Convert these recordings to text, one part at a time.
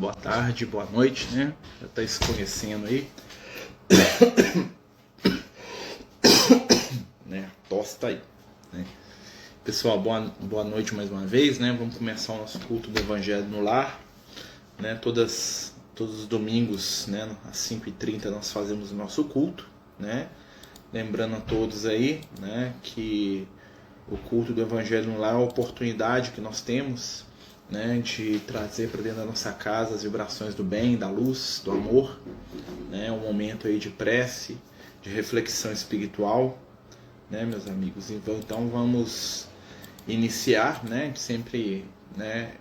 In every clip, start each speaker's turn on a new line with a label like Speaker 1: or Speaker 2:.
Speaker 1: boa tarde, boa noite, né? Já está escurecendo aí. Né? A tosse tá aí, né? Pessoal, boa noite mais uma vez, né? Vamos começar o nosso culto do Evangelho no Lar, né? Todos os domingos, né? Às 5h30 nós fazemos o nosso culto, né? Lembrando a todos aí, né? Que o culto do Evangelho no Lar é a oportunidade que nós temos, né? De trazer para dentro da nossa casa as vibrações do bem, da luz, do amor, né? Um momento aí de prece, de reflexão espiritual, né, meus amigos? Então vamos iniciar, né? Sempre, né,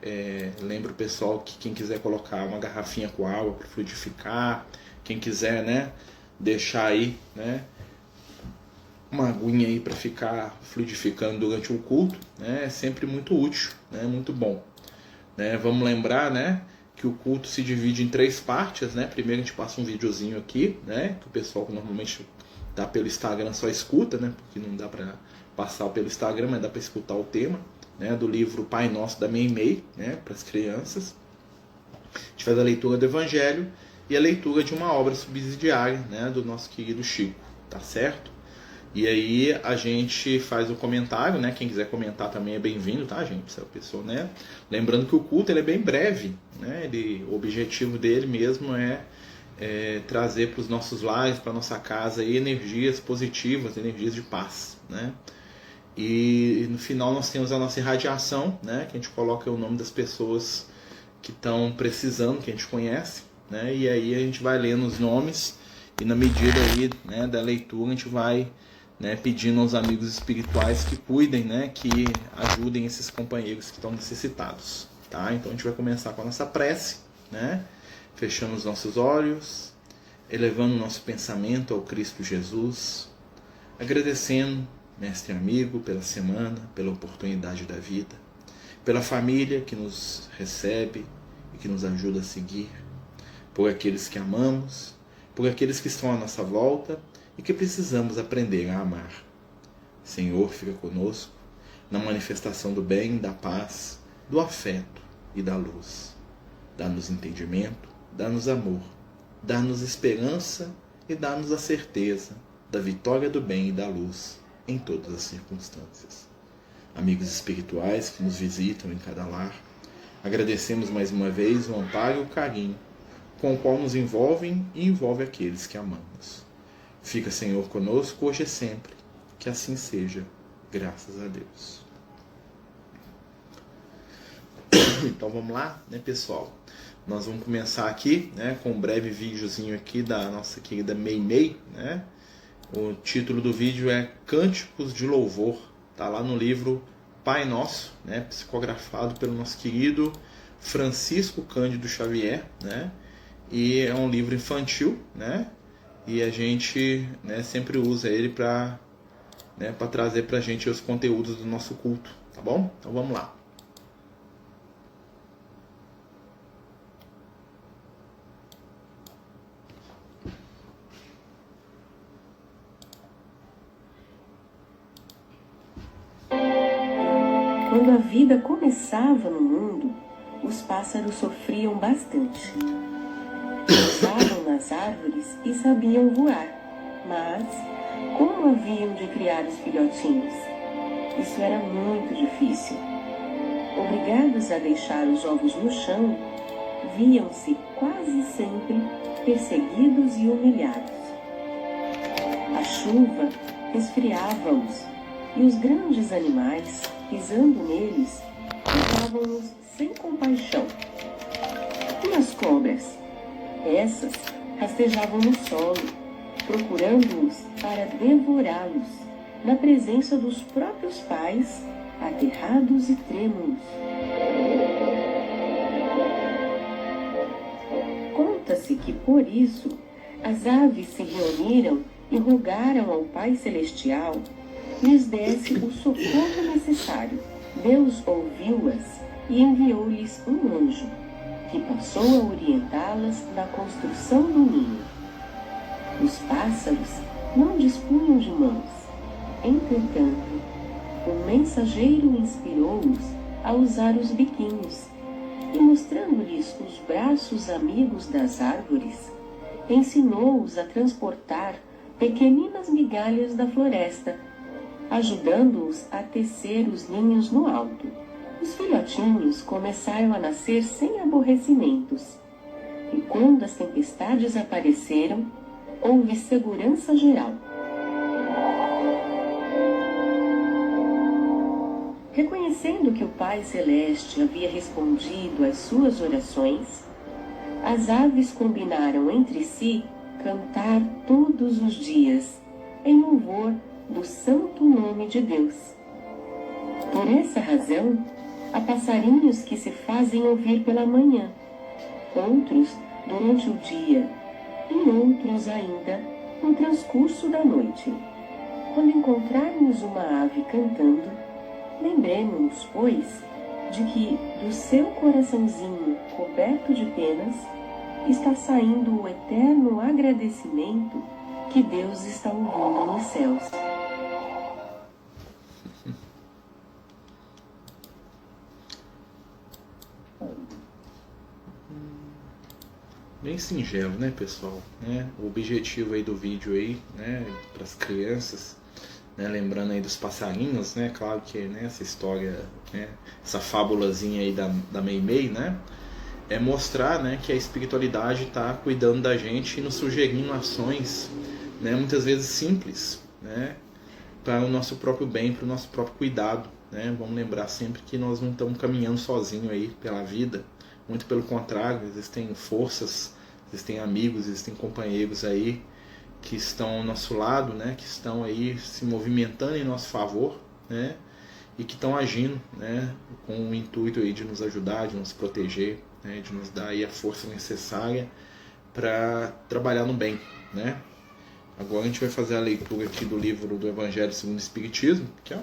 Speaker 1: lembro o pessoal que quem quiser colocar uma garrafinha com água para fluidificar, quem quiser, né, deixar aí, né, uma aguinha aí para ficar fluidificando durante o culto, né, é sempre muito útil, né, muito bom, né? Vamos lembrar, né, que o culto se divide em 3 partes, né? Primeiro a gente passa um videozinho aqui, né, que o pessoal que normalmente tá pelo Instagram só escuta, né, porque não dá para passar pelo Instagram, mas dá para escutar o tema, né, do livro Pai Nosso da Meimei, né, para as crianças. A gente faz a leitura do Evangelho e a leitura de uma obra subsidiária, né, do nosso querido Chico, tá certo? E aí a gente faz o comentário, né? Quem quiser comentar também é bem-vindo, tá, gente? Se é a pessoa, né? Lembrando que o culto ele é bem breve, né? O objetivo dele mesmo é trazer para os nossos lares, para nossa casa aí, energias positivas, energias de paz, né? E no final nós temos a nossa irradiação, né? Que a gente coloca o nome das pessoas que estão precisando, que a gente conhece, né? E aí a gente vai lendo os nomes e na medida aí, né, da leitura a gente vai, né, pedindo aos amigos espirituais que cuidem, né, que ajudem esses companheiros que estão necessitados, tá? Então a gente vai começar com a nossa prece, né, fechando os nossos olhos, elevando o nosso pensamento ao Cristo Jesus, agradecendo, mestre amigo, pela semana, pela oportunidade da vida, pela família que nos recebe e que nos ajuda a seguir, por aqueles que amamos, por aqueles que estão à nossa volta e que precisamos aprender a amar. Senhor, fica conosco na manifestação do bem, da paz, do afeto e da luz. Dá-nos entendimento, dá-nos amor, dá-nos esperança e dá-nos a certeza da vitória do bem e da luz em todas as circunstâncias. Amigos espirituais que nos visitam em cada lar, agradecemos mais uma vez o amparo e o carinho com o qual nos envolvem e envolve aqueles que amamos. Fica, Senhor, conosco hoje e sempre, que assim seja, graças a Deus. Então vamos lá, né, pessoal? Nós vamos começar aqui, né, com um breve videozinho aqui da nossa querida Meimei, né? O título do vídeo é Cânticos de Louvor, tá lá no livro Pai Nosso, né, psicografado pelo nosso querido Francisco Cândido Xavier, né? E é um livro infantil, né? E a gente, né, sempre usa ele para, né, para trazer para a gente os conteúdos do nosso culto, tá bom? Então vamos lá.
Speaker 2: Quando a vida começava no mundo, os pássaros sofriam bastante. Pousavam nas árvores e sabiam voar, mas como haviam de criar os filhotinhos? Isso era muito difícil. Obrigados a deixar os ovos no chão, viam-se quase sempre perseguidos e humilhados. A chuva resfriava-os e os grandes animais, pisando neles, tratavam-nos sem compaixão. E as cobras? Essas rastejavam no solo, procurando-os para devorá-los, na presença dos próprios pais, aterrados e trêmulos. Conta-se que, por isso, as aves se reuniram e rogaram ao Pai Celestial lhes desse o socorro necessário. Deus ouviu-as e enviou-lhes um anjo, que passou a orientá-las na construção do ninho. Os pássaros não dispunham de mãos. Entretanto, o mensageiro inspirou-os a usar os biquinhos, e, mostrando-lhes os braços amigos das árvores, ensinou-os a transportar pequeninas migalhas da floresta, ajudando-os a tecer os ninhos no alto. Os filhotinhos começaram a nascer sem aborrecimentos, e quando as tempestades apareceram, houve segurança geral. Reconhecendo que o Pai Celeste havia respondido às suas orações, as aves combinaram entre si cantar todos os dias, em louvor do santo nome de Deus. Por essa razão, há passarinhos que se fazem ouvir pela manhã, outros durante o dia e outros ainda no transcurso da noite. Quando encontrarmos uma ave cantando, lembremos-nos, pois, de que do seu coraçãozinho coberto de penas está saindo o eterno agradecimento que Deus está ouvindo nos céus.
Speaker 1: Bem singelo, né, pessoal? O objetivo aí do vídeo aí, né, para as crianças, né, lembrando aí dos passarinhos, né, claro que, né, essa história, né, essa fábulazinha aí da Mei-Mei, né, é mostrar, né, que a espiritualidade está cuidando da gente e nos sugerindo ações, né, muitas vezes simples, né, para o nosso próprio bem, para o nosso próprio cuidado, né. Vamos lembrar sempre que nós não estamos caminhando sozinhos aí pela vida. Muito pelo contrário, existem forças, existem amigos, existem companheiros aí que estão ao nosso lado, né, que estão aí se movimentando em nosso favor, né, e que estão agindo, né, com o intuito aí de nos ajudar, de nos proteger, né, de nos dar aí a força necessária para trabalhar no bem, né. Agora a gente vai fazer a leitura aqui do livro do Evangelho segundo o Espiritismo, que né,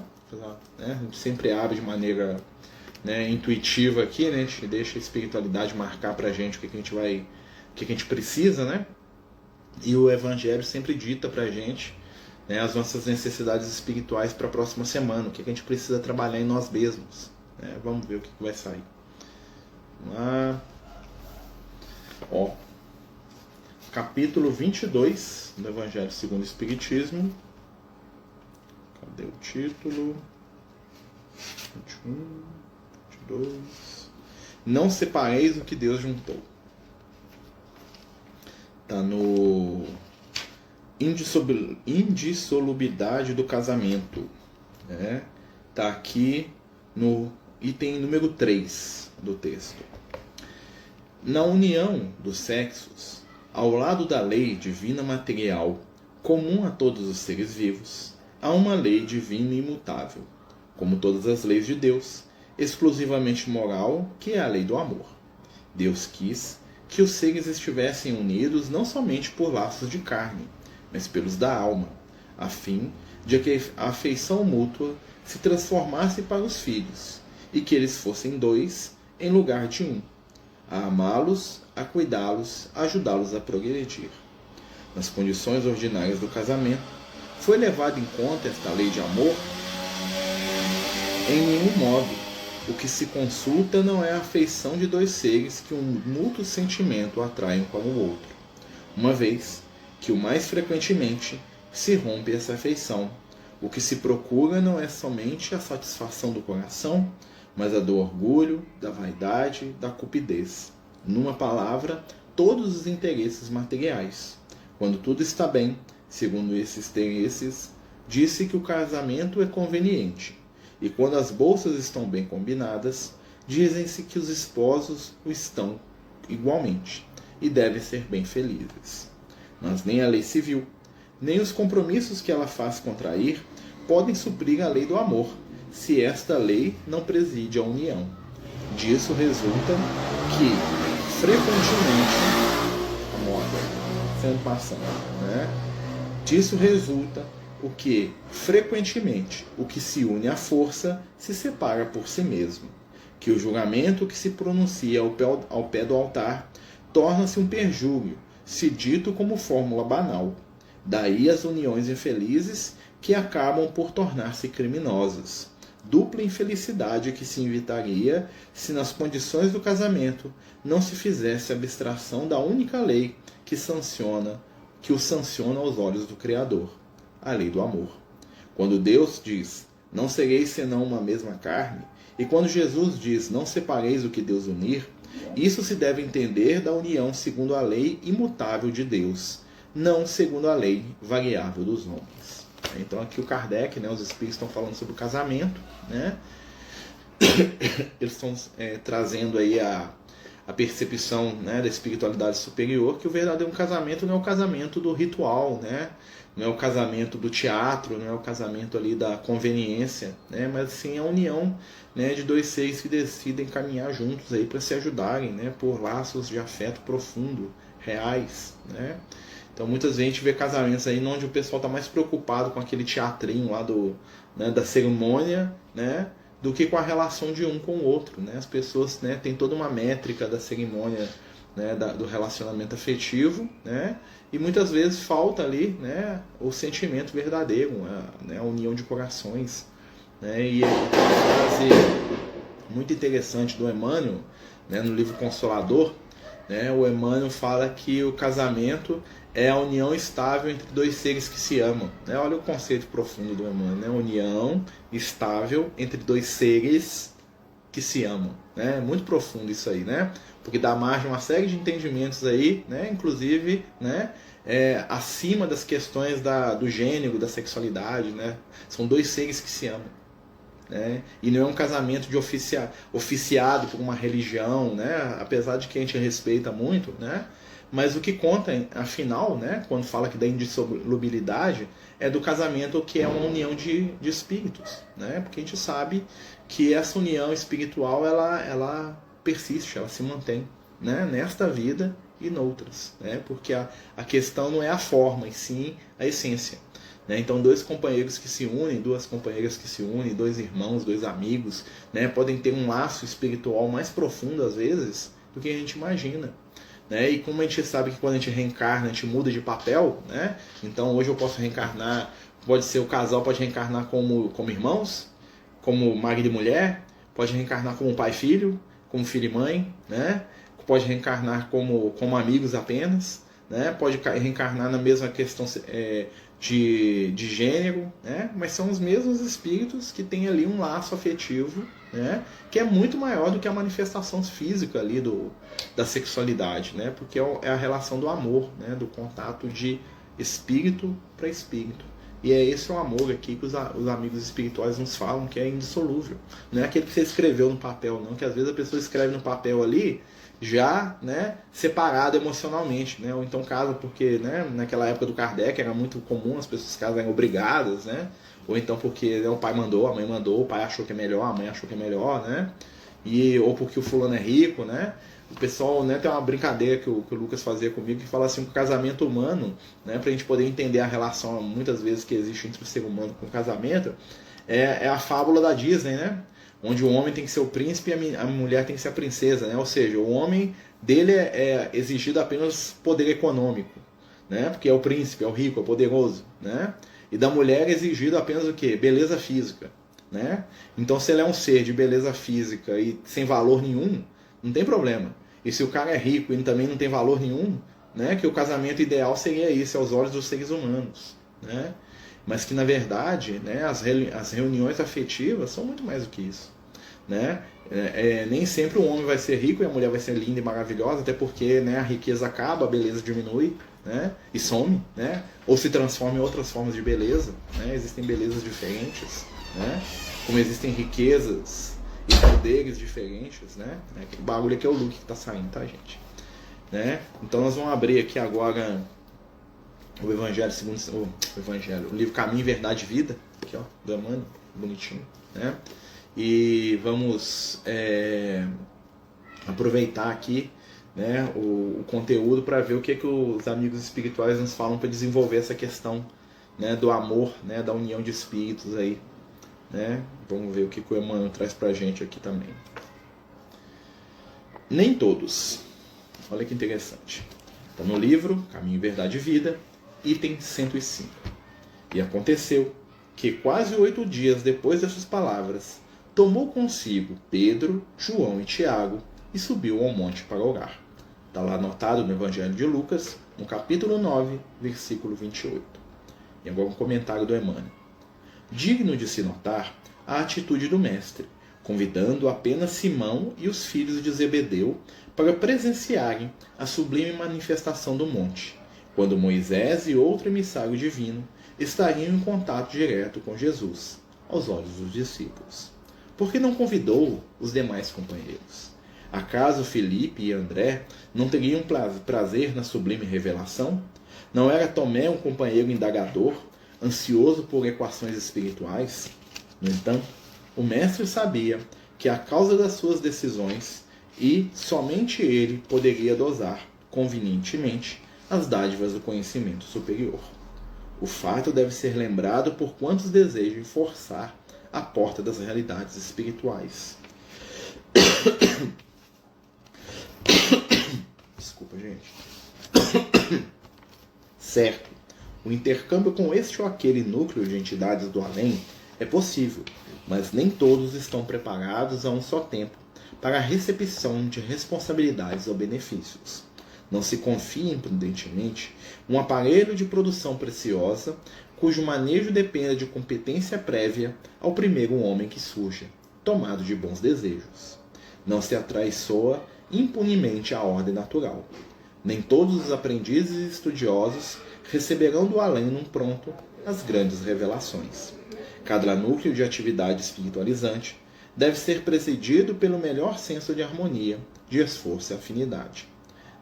Speaker 1: a gente sempre abre de maneira, né, intuitiva aqui, né, a gente deixa a espiritualidade marcar pra gente o que a gente precisa, né, e o Evangelho sempre dita pra gente, né, as nossas necessidades espirituais para a próxima semana, o que a gente precisa trabalhar em nós mesmos, né. Vamos ver o que vai sair. Vamos lá. Ó, capítulo 22 do Evangelho segundo o Espiritismo. Cadê o título? 21, 22. Não separeis o que Deus juntou. Está no Indissolubilidade do Casamento. Está aqui no item número 3 do texto. Na união dos sexos, ao lado da lei divina material, comum a todos os seres vivos, há uma lei divina imutável, como todas as leis de Deus, exclusivamente moral, que é a lei do amor. Deus quis que os seres estivessem unidos não somente por laços de carne, mas pelos da alma, a fim de que a afeição mútua se transformasse para os filhos, e que eles fossem dois em lugar de um, a amá-los, a cuidá-los, a ajudá-los a progredir. Nas condições ordinárias do casamento, foi levada em conta esta lei de amor? Em nenhum modo. O que se consulta não é a afeição de dois seres que um mútuo sentimento atraem um para o outro, uma vez que o mais frequentemente se rompe essa afeição. O que se procura não é somente a satisfação do coração, mas a do orgulho, da vaidade, da cupidez. Numa palavra, todos os interesses materiais. Quando tudo está bem, segundo esses interesses, disse que o casamento é conveniente. E quando as bolsas estão bem combinadas, dizem-se que os esposos o estão igualmente, e devem ser bem felizes. Mas nem a lei civil, nem os compromissos que ela faz contrair, podem suprir a lei do amor, se esta lei não preside a união. Disso resulta que, frequentemente, a moda, sendo passando, disso resulta o que, frequentemente, o que se une à força se separa por si mesmo, que o julgamento que se pronuncia ao pé do altar torna-se um perjúrio, se dito como fórmula banal. Daí as uniões infelizes que acabam por tornar-se criminosas. dupla infelicidade que se evitaria se nas condições do casamento não se fizesse abstração da única lei que o sanciona aos olhos do Criador, a lei do amor. Quando Deus diz, não sereis senão uma mesma carne, e quando Jesus diz, não separeis o que Deus unir, isso se deve entender da união segundo a lei imutável de Deus, não segundo a lei variável dos homens. Então aqui o Kardec, os espíritos estão falando sobre o casamento, eles estão trazendo aí a percepção da espiritualidade superior, que o verdadeiro casamento não é o casamento do ritual, não é o casamento do teatro, não é o casamento ali da conveniência, mas sim a união de dois seres que decidem caminhar juntos aí para se ajudarem, por laços de afeto profundo, reais, Então muitas vezes a gente vê casamentos aí onde o pessoal está mais preocupado com aquele teatrinho lá da cerimônia, do que com a relação de um com o outro. As pessoas têm toda uma métrica da cerimônia, do relacionamento afetivo, e muitas vezes falta ali o sentimento verdadeiro, a união de corações. E uma frase muito interessante do Emmanuel, no livro Consolador, o Emmanuel fala que o casamento é a união estável entre dois seres que se amam. Olha o conceito profundo do Emmanuel, união estável entre dois seres que se amam. É muito profundo isso aí, porque dá margem a uma série de entendimentos aí, inclusive acima das questões do gênero, da sexualidade. São dois seres que se amam. E não é um casamento de oficiado por uma religião, apesar de que a gente respeita muito, mas o que conta, afinal, quando fala que da indissolubilidade, é do casamento que é uma união de espíritos, porque a gente sabe que essa união espiritual ela persiste, ela se mantém, nesta vida e noutras, porque a questão não é a forma, e sim a essência. Então dois companheiros que se unem, duas companheiras que se unem, dois irmãos, dois amigos, podem ter um laço espiritual mais profundo às vezes do que a gente imagina. E como a gente sabe que quando a gente reencarna, a gente muda de papel, então hoje eu posso reencarnar, o casal pode reencarnar como irmãos, como marido e mulher, pode reencarnar como pai e filho, como filho e mãe, pode reencarnar como amigos apenas, pode reencarnar na mesma questão de gênero, mas são os mesmos espíritos que têm ali um laço afetivo, que é muito maior do que a manifestação física ali da sexualidade, porque é a relação do amor, do contato de espírito para espírito. E é esse o amor aqui que os amigos espirituais nos falam, que é indissolúvel. Não é aquele que você escreveu no papel, não, que às vezes a pessoa escreve no papel ali já separado emocionalmente, ou então casa porque naquela época do Kardec era muito comum as pessoas casarem obrigadas, ou então porque o pai mandou, a mãe mandou, o pai achou que é melhor, a mãe achou que é melhor, ou porque o fulano é rico, O pessoal, tem uma brincadeira que o Lucas fazia comigo, que fala assim, que o casamento humano, pra gente poder entender a relação muitas vezes que existe entre o ser humano com o casamento, é a fábula da Disney, onde o homem tem que ser o príncipe e a mulher tem que ser a princesa, ou seja, o homem dele é exigido apenas poder econômico, porque é o príncipe, é o rico, é o poderoso, e da mulher é exigido apenas o quê? Beleza física, Então se ele é um ser de beleza física e sem valor nenhum, não tem problema. E se o cara é rico e também não tem valor nenhum, que o casamento ideal seria isso, aos olhos dos seres humanos, mas que na verdade as reuniões afetivas são muito mais do que isso, nem sempre o homem vai ser rico e a mulher vai ser linda e maravilhosa, até porque a riqueza acaba, a beleza diminui, e some, ou se transforma em outras formas de beleza, existem belezas diferentes, como existem riquezas e poderes diferentes, O bagulho aqui é o look que está saindo, tá, gente? Então nós vamos abrir aqui agora o Evangelho segundo o livro Caminho, Verdade e Vida, aqui, ó, do Emmanuel, bonitinho, E vamos aproveitar aqui, o conteúdo para ver o que os amigos espirituais nos falam para desenvolver essa questão, do amor, da união de espíritos aí, Vamos ver o que o Emmanuel traz pra gente aqui também. Nem todos. Olha que interessante. Está no livro Caminho, Verdade e Vida, item 105. E aconteceu que quase 8 dias depois dessas palavras, tomou consigo Pedro, João e Tiago e subiu ao monte para orar. Está lá anotado no Evangelho de Lucas, no capítulo 9, versículo 28. E agora um comentário do Emmanuel. Digno de se notar a atitude do mestre, convidando apenas Simão e os filhos de Zebedeu para presenciarem a sublime manifestação do monte, quando Moisés e outro emissário divino estariam em contato direto com Jesus, aos olhos dos discípulos. Por que não convidou os demais companheiros? Acaso Felipe e André não teriam prazer na sublime revelação? Não era Tomé um companheiro indagador, ansioso por equações espirituais? No entanto, o mestre sabia que a causa das suas decisões e somente ele poderia dosar, convenientemente, as dádivas do conhecimento superior. O fato deve ser lembrado por quantos desejam forçar a porta das realidades espirituais. Desculpa, gente. Certo, o intercâmbio com este ou aquele núcleo de entidades do além é possível, mas nem todos estão preparados a um só tempo para a recepção de responsabilidades ou benefícios. Não se confie imprudentemente um aparelho de produção preciosa cujo manejo dependa de competência prévia ao primeiro homem que surja, tomado de bons desejos. Não se atraiçoa impunemente a ordem natural. Nem todos os aprendizes e estudiosos receberão do além num pronto as grandes revelações. Cada núcleo de atividade espiritualizante deve ser presidido pelo melhor senso de harmonia, de esforço e afinidade.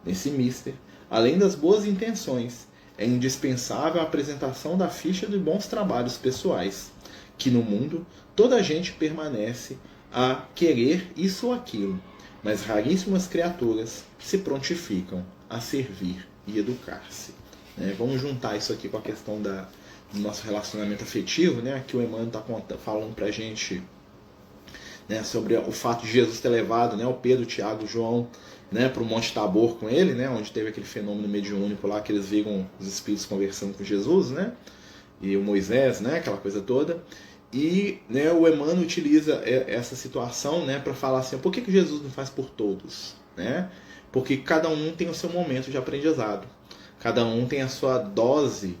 Speaker 1: Nesse mister, além das boas intenções, é indispensável a apresentação da ficha de bons trabalhos pessoais, que no mundo toda a gente permanece a querer isso ou aquilo, mas raríssimas criaturas se prontificam a servir e educar-se. Vamos juntar isso aqui com a questão do nosso relacionamento afetivo, que o Emmanuel está falando para a gente, sobre o fato de Jesus ter levado o Pedro, Tiago e João para o Monte Tabor com ele, onde teve aquele fenômeno mediúnico lá, que eles viram os espíritos conversando com Jesus, e o Moisés, aquela coisa toda. E o Emmanuel utiliza essa situação para falar assim, por que Jesus não faz por todos? Porque cada um tem o seu momento de aprendizado, cada um tem a sua dose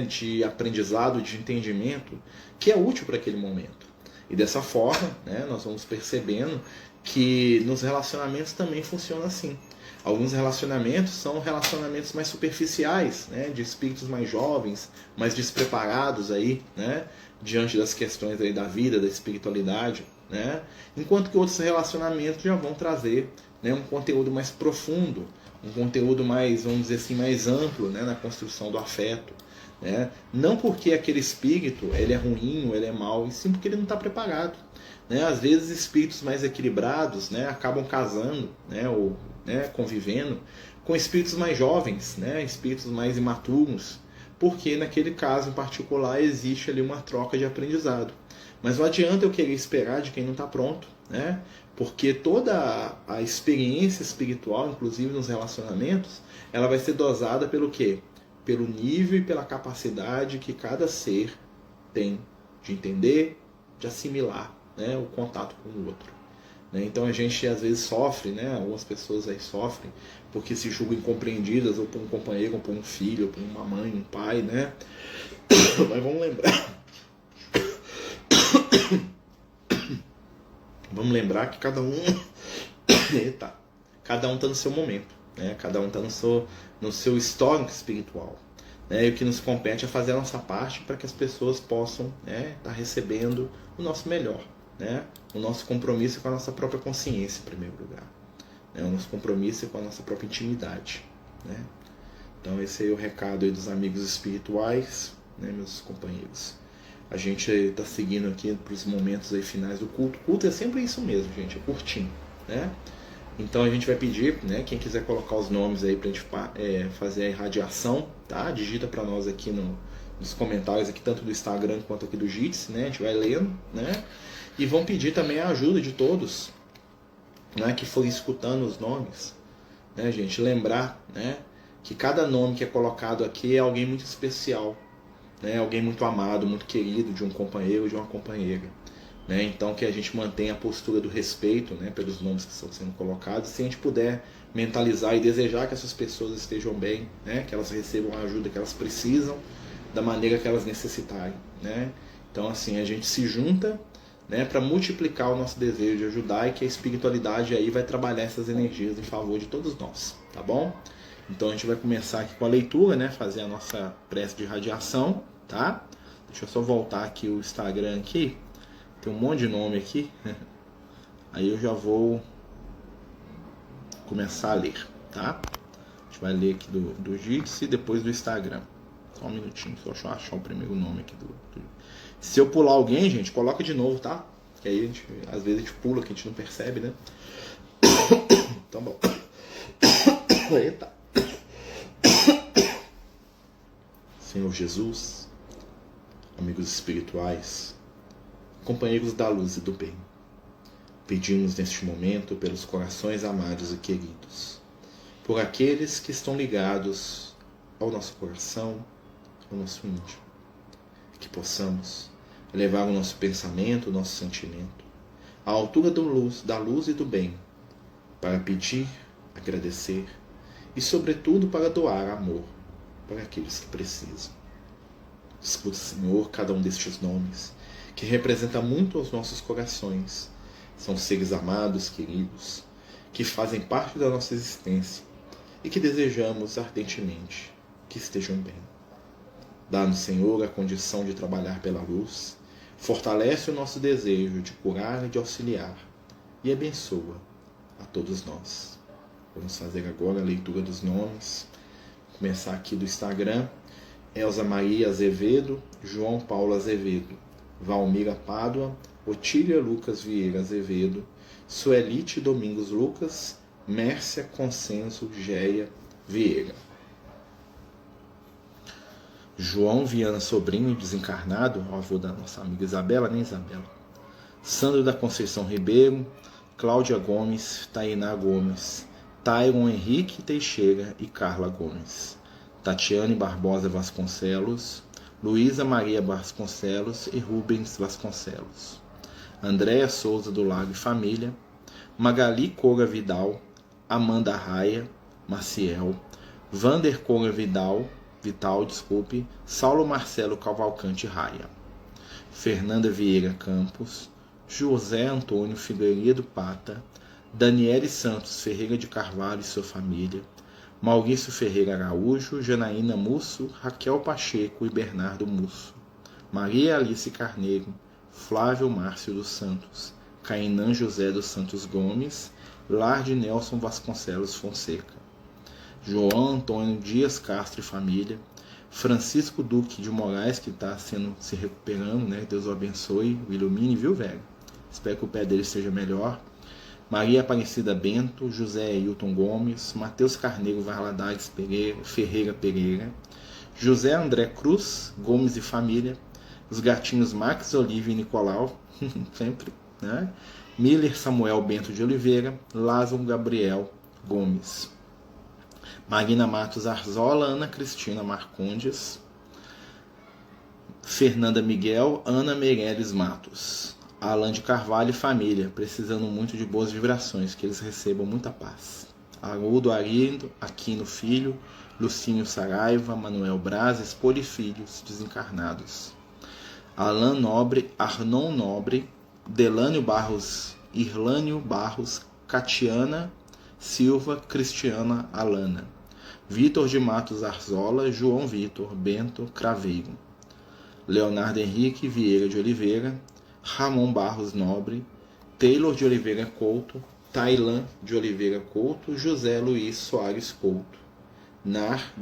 Speaker 1: de aprendizado, de entendimento, que é útil para aquele momento. E dessa forma, nós vamos percebendo que nos relacionamentos também funciona assim. Alguns relacionamentos são relacionamentos mais superficiais, de espíritos mais jovens, mais despreparados aí, diante das questões aí da vida, da espiritualidade, enquanto que outros relacionamentos já vão trazer um conteúdo mais profundo, um conteúdo mais, vamos dizer assim, mais amplo, na construção do afeto. Não porque aquele espírito ele é ruim ou ele é mau, e sim porque ele não está preparado. Às vezes espíritos mais equilibrados acabam casando, ou convivendo com espíritos mais jovens, espíritos mais imaturos, porque naquele caso em particular existe ali uma troca de aprendizado. Mas não adianta eu querer esperar de quem não está pronto, porque toda a experiência espiritual, inclusive nos relacionamentos, ela vai ser dosada pelo quê? Pelo nível e pela capacidade que cada ser tem de entender, de assimilar o contato com o outro. Então a gente às vezes sofre, algumas pessoas aí sofrem porque se julgam incompreendidas, ou por um companheiro, ou por um filho, ou por uma mãe, um pai, Mas vamos lembrar que cada um cada um está no seu momento, cada um está no seu histórico espiritual, e o que nos compete é fazer a nossa parte para que as pessoas possam estar recebendo o nosso melhor, o nosso compromisso com a nossa própria consciência, em primeiro lugar, o nosso compromisso com a nossa própria intimidade, Então esse aí é o recado aí dos amigos espirituais, meus companheiros. A gente está seguindo aqui para os momentos aí finais do culto. O culto é sempre isso mesmo, gente, é curtinho, Então a gente vai pedir, quem quiser colocar os nomes aí para a gente fazer a irradiação, tá? Digita para nós aqui nos comentários aqui, tanto do Instagram quanto aqui do Jitsi, a gente vai lendo, E vão pedir também a ajuda de todos, que forem escutando os nomes, gente, lembrar, que cada nome que é colocado aqui é alguém muito especial, né? Alguém muito amado, muito querido de um companheiro ou de uma companheira. Né? Então que a gente mantenha a postura do respeito, né, pelos nomes que estão sendo colocados. Se a gente puder mentalizar e desejar que essas pessoas estejam bem, né, que elas recebam a ajuda que elas precisam, da maneira que elas necessitarem. Né? Então assim, a gente se junta, né, para multiplicar o nosso desejo de ajudar, e que a espiritualidade aí vai trabalhar essas energias em favor de todos nós, tá bom? Então a gente vai começar aqui com a leitura, né, fazer a nossa prece de radiação, tá? Deixa eu só voltar aqui o Instagram aqui. Tem um monte de nome aqui. Aí eu já vou começar a ler, tá? A gente vai ler aqui do Jitsi e depois do Instagram. Só um minutinho, só deixa eu achar o primeiro nome aqui do... Se eu pular alguém, gente, coloca de novo, tá? Que aí às vezes a gente pula, que a gente não percebe, né? Então bom. Eita. Senhor Jesus, amigos espirituais, companheiros da luz e do bem, pedimos neste momento pelos corações amados e queridos, por aqueles que estão ligados ao nosso coração, ao nosso íntimo, que possamos elevar o nosso pensamento, o nosso sentimento à altura da luz e do bem, para pedir, agradecer e, sobretudo, para doar amor para aqueles que precisam. Escuta, Senhor, cada um destes nomes, que representa muito aos nossos corações. São seres amados, queridos, que fazem parte da nossa existência e que desejamos ardentemente que estejam bem. Dá-nos, Senhor, a condição de trabalhar pela luz, fortalece o nosso desejo de curar e de auxiliar, e abençoa a todos nós. Vamos fazer agora a leitura dos nomes. Vou começar aqui do Instagram. Elza Maria Azevedo, João Paulo Azevedo, Valmira Pádua, Otília Lucas Vieira Azevedo, Suelite Domingos Lucas, Mércia Consenso Géia Vieira. João Viana Sobrinho, desencarnado, avô da nossa amiga Isabela, né, Isabela? Sandro da Conceição Ribeiro, Cláudia Gomes, Tainá Gomes, Tyron Henrique Teixeira e Carla Gomes, Tatiane Barbosa Vasconcelos, Luísa Maria Vasconcelos e Rubens Vasconcelos, Andréa Souza do Lago e Família, Magali Cora Vidal, Amanda Raia, Maciel, Vander Cora Vital, Saulo Marcelo Cavalcante Raia, Fernanda Vieira Campos, José Antônio Figueiredo Pata, Daniele Santos Ferreira de Carvalho e sua família, Maurício Ferreira Araújo, Janaína Musso, Raquel Pacheco e Bernardo Musso, Maria Alice Carneiro, Flávio Márcio dos Santos, Cainã José dos Santos Gomes, Lar de Nelson Vasconcelos Fonseca, João Antônio Dias Castro e família, Francisco Duque de Moraes, que está se recuperando, né? Deus o abençoe, o ilumine, viu, velho? Espero que o pé dele esteja melhor. Maria Aparecida Bento, José Hilton Gomes, Matheus Carneiro Varladares Ferreira Pereira, José André Cruz Gomes e família, os gatinhos Max, Olívia e Nicolau, sempre, né? Miller Samuel Bento de Oliveira, Lázaro Gabriel Gomes, Marina Matos Arzola, Ana Cristina Marcondes, Fernanda Miguel, Ana Meireles Matos, Alan de Carvalho e família, precisando muito de boas vibrações, que eles recebam muita paz. Haroldo Arindo, Aquino Filho, Lucinho Saraiva, Manuel Braz, Espoli Filhos, desencarnados. Alan Nobre, Arnon Nobre, Delânio Barros, Irlânio Barros, Catiana Silva, Cristiana Alana, Vitor de Matos Arzola, João Vitor, Bento Craveiro, Leonardo Henrique Vieira de Oliveira, Ramon Barros Nobre, Taylor de Oliveira Couto, Tailan de Oliveira Couto, José Luiz Soares Couto, Lar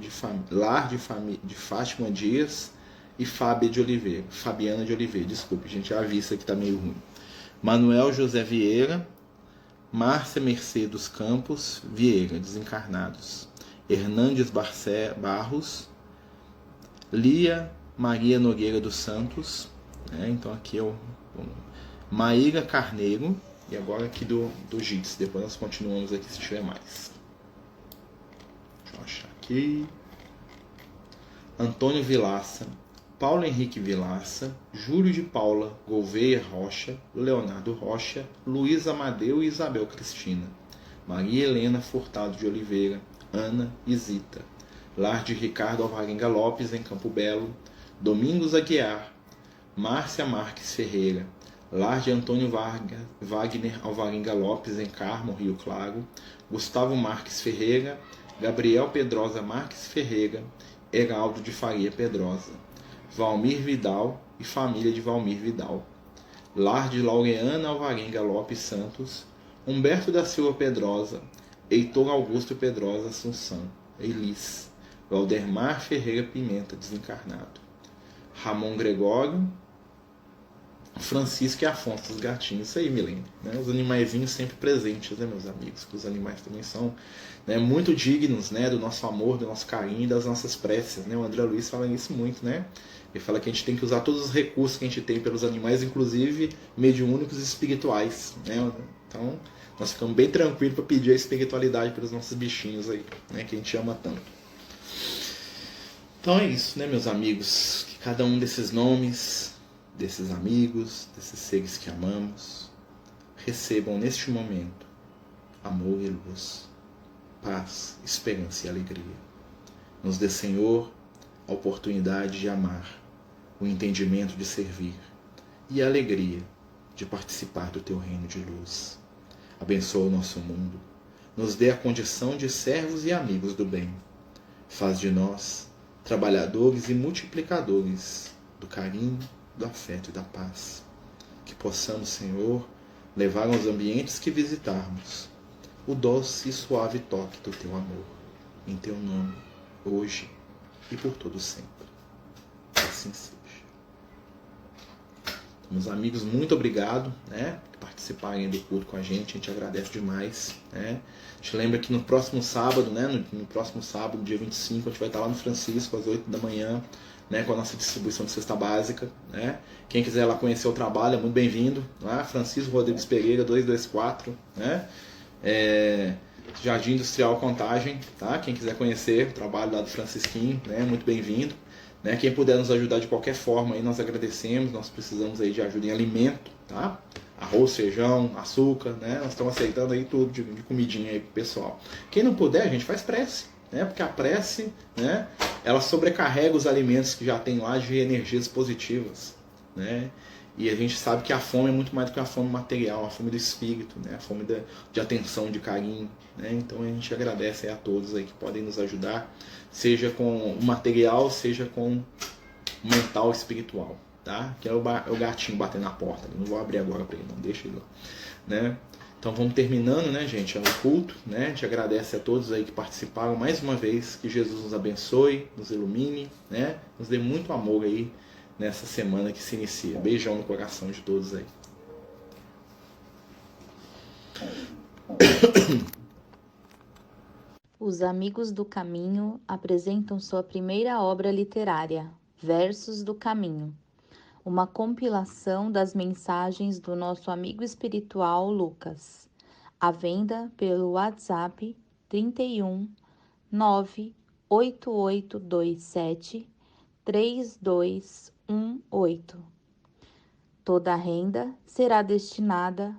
Speaker 1: de Fátima Dias e Fabiana de Oliveira, desculpe, gente, a vista aqui está meio ruim. Manuel José Vieira, Márcia Mercedes dos Campos Vieira, desencarnados. Hernandes Barros, Lia Maria Nogueira dos Santos, né? Então aqui é o Maíra Carneiro, e agora aqui do Jits, depois nós continuamos aqui se tiver mais. Deixa eu achar aqui. Antônio Vilaça, Paulo Henrique Vilaça, Júlio de Paula Gouveia Rocha, Leonardo Rocha, Luiz Amadeu e Isabel Cristina, Maria Helena Furtado de Oliveira, Ana e Zita, lar de Ricardo Alvarenga Lopes, em Campo Belo, Domingos Aguiar, Márcia Marques Ferreira, lar de Antônio Wagner Alvarenga Lopes, em Carmo, Rio Claro, Gustavo Marques Ferreira, Gabriel Pedrosa Marques Ferreira, Heraldo de Faria Pedrosa, Valmir Vidal e família de Valmir Vidal, lar de Laureana Alvarenga Lopes Santos, Humberto da Silva Pedrosa, Heitor Augusto Pedrosa Assunção, Elis, Valdemar Ferreira Pimenta, desencarnado, Ramon Gregório, Francisco e Afonso dos Gatinhos. Isso aí, Milene, né? Os animaizinhos sempre presentes, né, meus amigos? Que os animais também são, né, muito dignos, né, do nosso amor, do nosso carinho e das nossas preces, né? O André Luiz fala isso muito, né? Ele fala que a gente tem que usar todos os recursos que a gente tem pelos animais, inclusive mediúnicos e espirituais, né? Então, nós ficamos bem tranquilos para pedir a espiritualidade pelos nossos bichinhos aí, né, que a gente ama tanto. Então é isso, né, meus amigos? Que cada um desses nomes, desses amigos, desses seres que amamos, recebam neste momento amor e luz, paz, esperança e alegria. Nos dê, Senhor, a oportunidade de amar, o entendimento de servir e a alegria de participar do Teu reino de luz. Abençoa o nosso mundo, nos dê a condição de servos e amigos do bem. Faz de nós trabalhadores e multiplicadores do carinho, do afeto e da paz. Que possamos, Senhor, levar aos ambientes que visitarmos o doce e suave toque do Teu amor. Em Teu nome, hoje e por todo sempre. Assim seja. Então, meus amigos, muito obrigado, né, por participarem do culto com a gente agradece demais, né. A gente lembra que no próximo sábado, né, no próximo sábado, dia 25, a gente vai estar lá no Francisco, às 8 da manhã, né, com a nossa distribuição de cesta básica, né. Quem quiser lá conhecer o trabalho é muito bem-vindo, lá, Francisco Rodrigues Pereira, 224, né, Jardim Industrial Contagem, tá? Quem quiser conhecer o trabalho lá do Francisquinho, né, muito bem-vindo, né? Quem puder nos ajudar de qualquer forma, aí nós agradecemos. Nós precisamos aí de ajuda em alimento, tá? Arroz, feijão, açúcar, né? Nós estamos aceitando aí tudo de comidinha aí pro pessoal. Quem não puder, a gente faz prece, né? Porque a prece, né, ela sobrecarrega os alimentos que já tem lá de energias positivas, né? E a gente sabe que a fome é muito mais do que a fome material, a fome do espírito, né? A fome de atenção, de carinho, né? Então a gente agradece aí a todos aí que podem nos ajudar, seja com o material, seja com o mental e espiritual, tá? Que é o gatinho batendo na porta, não vou abrir agora para ele, não, deixa ele lá, né? Então vamos terminando, né, gente, o culto, né? A gente agradece a todos aí que participaram mais uma vez, que Jesus nos abençoe, nos ilumine, né? Nos dê muito amor aí nessa semana que se inicia. Beijão no coração de todos aí.
Speaker 3: Os Amigos do Caminho apresentam sua primeira obra literária, Versos do Caminho, uma compilação das mensagens do nosso amigo espiritual Lucas, à venda pelo WhatsApp 31 98827 3218. Toda a renda será destinada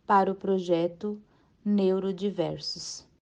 Speaker 3: para o projeto Neurodiversos.